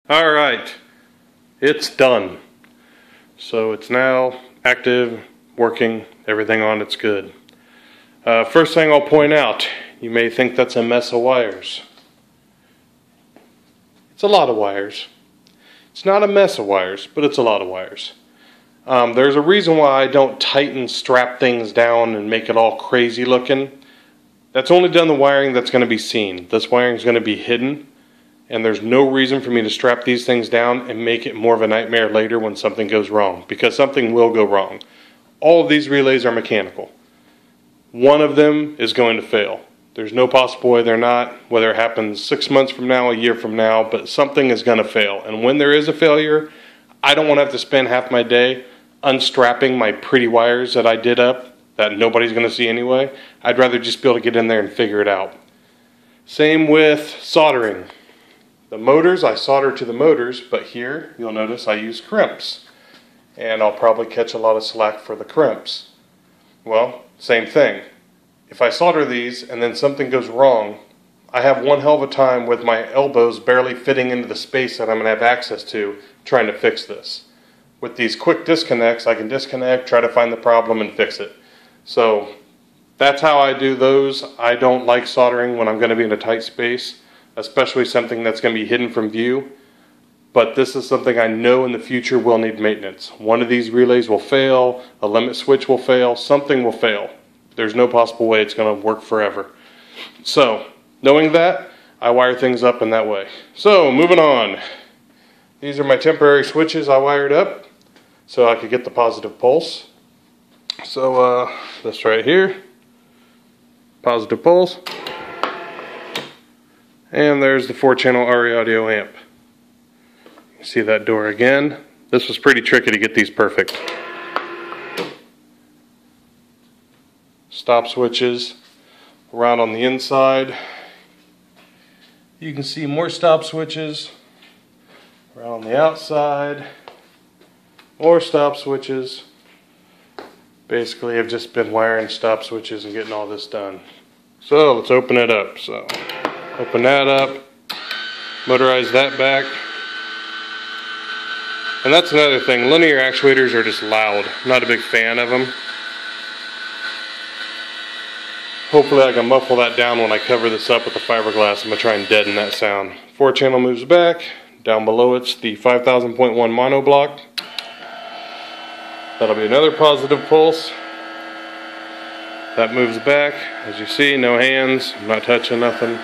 Alright, it's done. So it's now active, working, everything on it's good. First thing I'll point out, you may think that's a mess of wires. It's a lot of wires. It's not a mess of wires, but it's a lot of wires. There's a reason why I don't tighten, strap things down and make it all crazy looking. That's only done the wiring that's going to be seen. This wiring is going to be hidden. And there's no reason for me to strap these things down and make it more of a nightmare later when something goes wrong, because something will go wrong. All of these relays are mechanical. One of them is going to fail. There's no possible way they're not, whether it happens 6 months from now, a year from now, but something is going to fail. And when there is a failure, I don't want to have to spend half my day unstrapping my pretty wires that I did up that nobody's going to see anyway. I'd rather just be able to get in there and figure it out. Same with soldering. The motors, I solder to the motors, but here you'll notice I use crimps. And I'll probably catch a lot of slack for the crimps. Well, same thing. If I solder these and then something goes wrong, I have one hell of a time with my elbows barely fitting into the space that I'm going to have access to trying to fix this. With these quick disconnects, I can disconnect, try to find the problem, and fix it. So that's how I do those. I don't like soldering when I'm going to be in a tight space, especially something that's going to be hidden from view. But this is something I know in the future will need maintenance. One of these relays will fail, a limit switch will fail, something will fail. There's no possible way it's going to work forever. So, knowing that, I wire things up in that way. So, moving on. These are my temporary switches I wired up so I could get the positive pulse. So, this right here, positive pulse. And there's the 4-channel RE audio amp. You see that door again. This was pretty tricky to get these perfect. Stop switches around on the inside. You can see more stop switches around on the outside. More stop switches. Basically, I've just been wiring stop switches and getting all this done. So let's open it up. So open that up, motorize that back. And that's another thing, linear actuators are just loud. I'm not a big fan of them. Hopefully I can muffle that down when I cover this up with the fiberglass. I'm going to try and deaden that sound. 4-channel moves back. Down below it's the 5000.1 mono block. That'll be another positive pulse. That moves back. As you see, no hands. I'm not touching nothing.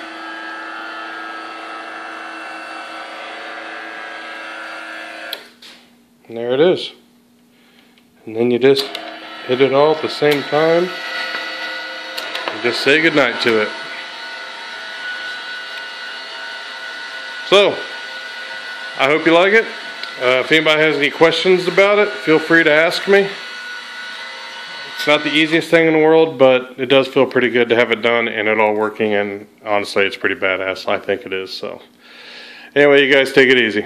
And there it is. And then you just hit it all at the same time and just say goodnight to it. So, I hope you like it. If anybody has any questions about it, feel free to ask me. It's not the easiest thing in the world, but it does feel pretty good to have it done and it all working, and honestly it's pretty badass. I think it is. So anyway, you guys take it easy.